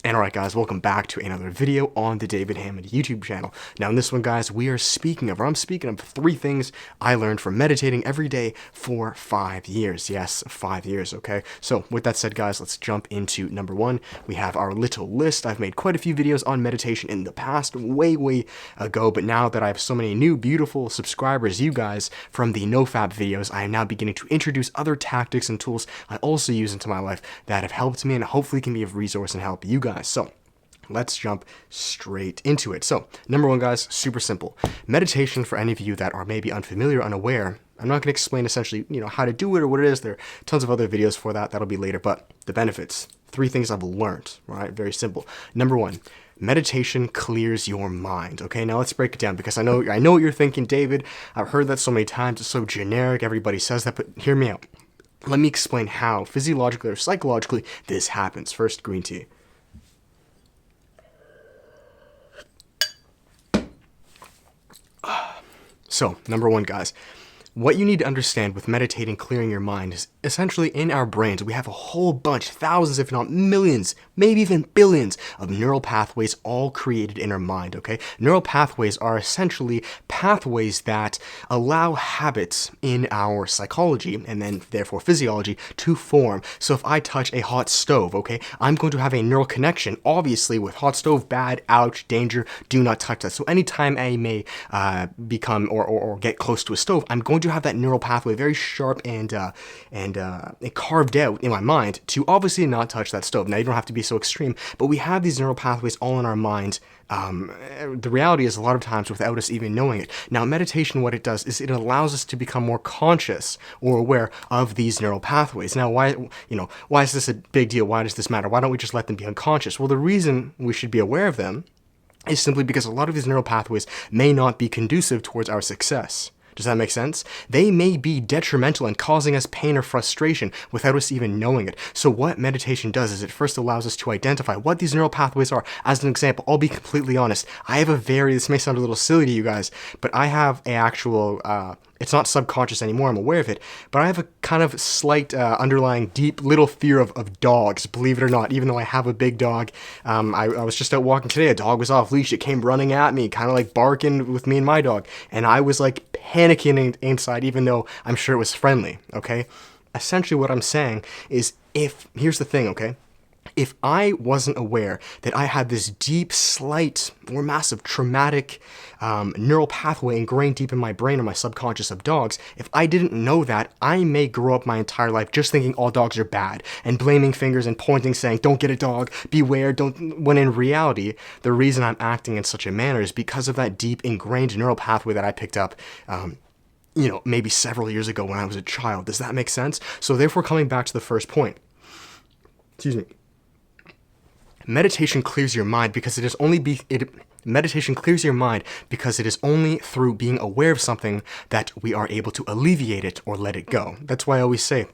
And alright guys, welcome back to another video on the David Hammond YouTube channel. Now in this one guys, I'm speaking of 3 things I learned from meditating every day for 5 years. Yes, 5 years, okay? So with that said guys, let's jump into number 1. We have our little list. I've made quite a few videos on meditation in the past, way ago, but now that I have so many new beautiful subscribers, you guys, from the NoFap videos, I am now beginning to introduce other tactics and tools I also use into my life that have helped me and hopefully can be of resource and help you guys. So let's jump straight into it. So number 1 guys, super simple. Meditation, for any of you that are maybe unfamiliar, unaware, I'm not going to explain essentially, how to do it or what it is. There are tons of other videos for that. That'll be later, but the benefits, 3 things I've learned, right? Very simple. Number 1, meditation clears your mind. Okay, now let's break it down because I know what you're thinking, David. I've heard that so many times. It's so generic. Everybody says that, but hear me out. Let me explain how physiologically or psychologically this happens. First, green tea. So, number 1, guys, what you need to understand with meditating, clearing your mind, is essentially in our brains, we have a whole bunch, thousands, if not millions, maybe even billions of neural pathways all created in our mind, okay? Neural pathways are essentially pathways that allow habits in our psychology, and then therefore physiology, to form. So if I touch a hot stove, okay, I'm going to have a neural connection, obviously, with hot stove, bad, ouch, danger, do not touch that. So anytime I may become or get close to a stove, I'm going to have that neural pathway very sharp and carved out in my mind to obviously not touch that stove. Now, you don't have to be so extreme, but we have these neural pathways all in our mind. The reality is a lot of times without us even knowing it. Now, meditation, what it does is it allows us to become more conscious or aware of these neural pathways. Now, why is this a big deal? Why does this matter? Why don't we just let them be unconscious? Well, the reason we should be aware of them is simply because a lot of these neural pathways may not be conducive towards our success. Does that make sense? They may be detrimental and causing us pain or frustration without us even knowing it. So what meditation does is it first allows us to identify what these neural pathways are. As an example, I'll be completely honest. This may sound a little silly to you guys, but I have an actual, it's not subconscious anymore, I'm aware of it, but I have a kind of slight underlying deep little fear of dogs, believe it or not, even though I have a big dog. I was just out walking today, a dog was off leash, it came running at me, kind of like barking with me and my dog, and I was like panicking inside, even though I'm sure it was friendly, okay? Essentially what I'm saying is here's the thing, okay? If I wasn't aware that I had this deep, slight, or massive traumatic neural pathway ingrained deep in my brain or my subconscious of dogs, if I didn't know that, I may grow up my entire life just thinking all dogs are bad and blaming fingers and pointing, saying, don't get a dog, beware, don't, when in reality, the reason I'm acting in such a manner is because of that deep ingrained neural pathway that I picked up maybe several years ago when I was a child. Does that make sense? So therefore, coming back to the first point, excuse me, meditation clears your mind because meditation clears your mind because it is only through being aware of something that we are able to alleviate it or let it go. That's why I always say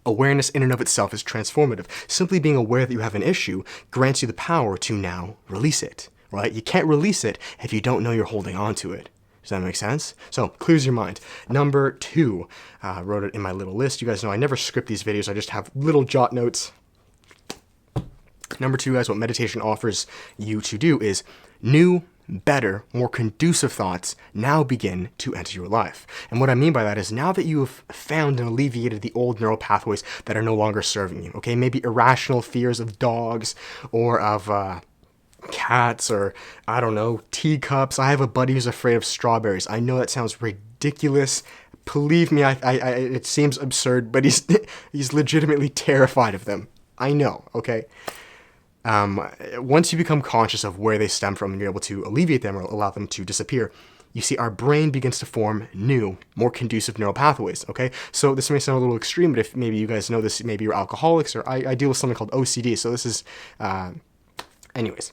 awareness in and of itself is transformative. Simply being aware that you have an issue grants you the power to now release it, right? You can't release it if you don't know you're holding on to it. Does that make sense? So, clears your mind. Number 2, wrote it in my little list. You guys know I never script these videos. I just have little jot notes. Number 2, guys, what meditation offers you to do is new, better, more conducive thoughts now begin to enter your life. And what I mean by that is now that you have found and alleviated the old neural pathways that are no longer serving you, okay? Maybe irrational fears of dogs or of cats or, I don't know, teacups. I have a buddy who's afraid of strawberries. I know that sounds ridiculous. Believe me, it seems absurd, but he's legitimately terrified of them. I know, okay? Once you become conscious of where they stem from and you're able to alleviate them or allow them to disappear, you see our brain begins to form new, more conducive neural pathways, okay? So this may sound a little extreme, but if maybe you guys know this, maybe you're alcoholics, or I deal with something called OCD, so this is, anyways.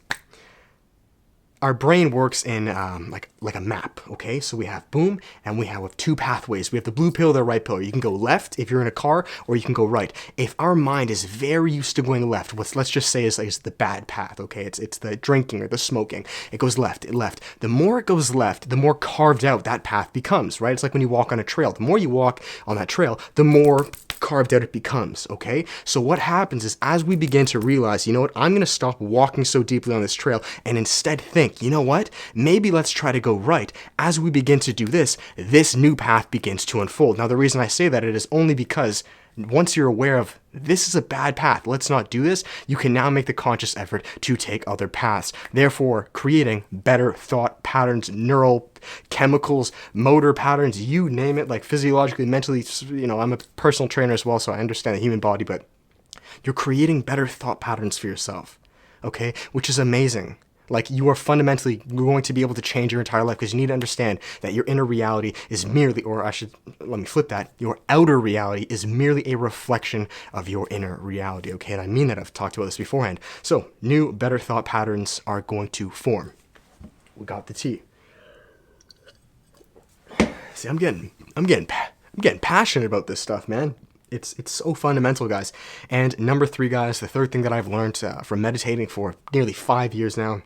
Our brain works in like a map, okay? So we have boom, and we have 2 pathways. We have the blue pill, the right pill. You can go left if you're in a car, or you can go right. If our mind is very used to going left, let's just say is the bad path, okay? It's the drinking or the smoking. It goes left. The more it goes left, the more carved out that path becomes, right? It's like when you walk on a trail. The more you walk on that trail, the more carved out it becomes, okay? So what happens is as we begin to realize, you know what, I'm going to stop walking so deeply on this trail and instead think, you know what, maybe let's try to go right. As we begin to do this, this new path begins to unfold. Now, the reason I say that it is only because once you're aware of this is a bad path, let's not do this, you can now make the conscious effort to take other paths. Therefore, creating better thought patterns, neural chemicals, motor patterns, you name it, like physiologically, mentally, you know, I'm a personal trainer as well, so I understand the human body, but you're creating better thought patterns for yourself, okay? Which is amazing. Like, you are fundamentally going to be able to change your entire life because you need to understand that your inner reality is merely, or I should, let me flip that, your outer reality is merely a reflection of your inner reality, okay? And I mean that, I've talked about this beforehand. So, new, better thought patterns are going to form. We got the tea. See, I'm getting passionate about this stuff, man. It's so fundamental, guys. And number 3, guys, the third thing that I've learned from meditating for nearly 5 years now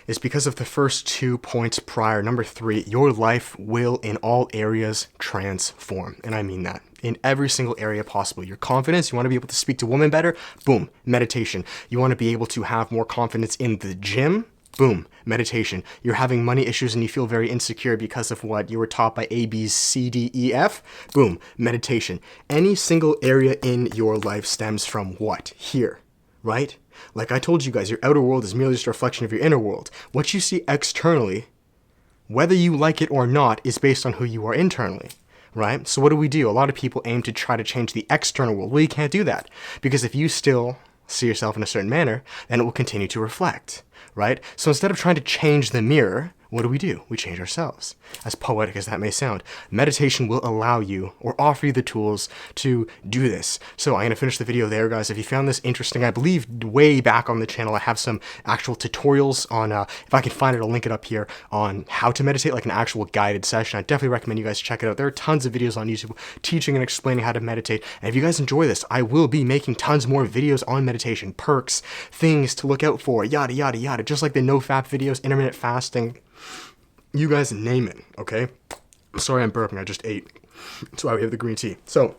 is because of the first 2 points prior. Number 3, your life will in all areas transform. And I mean that. In every single area possible. Your confidence, you want to be able to speak to women better? Boom, meditation. You want to be able to have more confidence in the gym? Boom, meditation. You're having money issues and you feel very insecure because of what you were taught by A, B, C, D, E, F? Boom, meditation. Any single area in your life stems from what? Here, right? Like I told you guys, your outer world is merely just a reflection of your inner world. What you see externally, whether you like it or not, is based on who you are internally. Right? So what do? A lot of people aim to try to change the external world. Well, you can't do that. Because if you still see yourself in a certain manner, then it will continue to reflect. Right? So instead of trying to change the mirror, what do? We change ourselves. As poetic as that may sound, meditation will allow you or offer you the tools to do this. So I'm going to finish the video there, guys. If you found this interesting, I believe way back on the channel, I have some actual tutorials on, if I can find it, I'll link it up here, on how to meditate, like an actual guided session. I definitely recommend you guys check it out. There are tons of videos on YouTube teaching and explaining how to meditate. And if you guys enjoy this, I will be making tons more videos on meditation, perks, things to look out for, yada, yada, yada, just like the no-fap videos, intermittent fasting, you guys name it, okay? Sorry I'm burping, I just ate. That's why we have the green tea. So,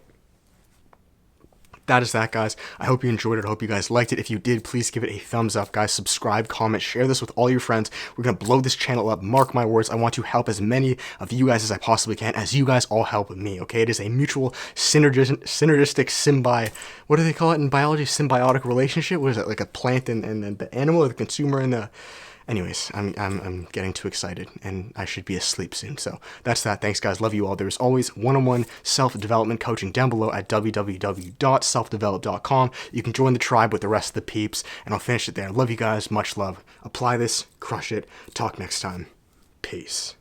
that is that, guys. I hope you enjoyed it. I hope you guys liked it. If you did, please give it a thumbs up, guys. Subscribe, comment, share this with all your friends. We're going to blow this channel up. Mark my words. I want to help as many of you guys as I possibly can, as you guys all help me, okay? It is a mutual synergistic what do they call it in biology? Symbiotic relationship? What is it? Like a plant and the animal, or the consumer and the... Anyways, I'm getting too excited and I should be asleep soon. So that's that. Thanks, guys. Love you all. There's always one-on-one self-development coaching down below at www.selfdevelop.com. You can join the tribe with the rest of the peeps, and I'll finish it there. Love you guys. Much love. Apply this. Crush it. Talk next time. Peace.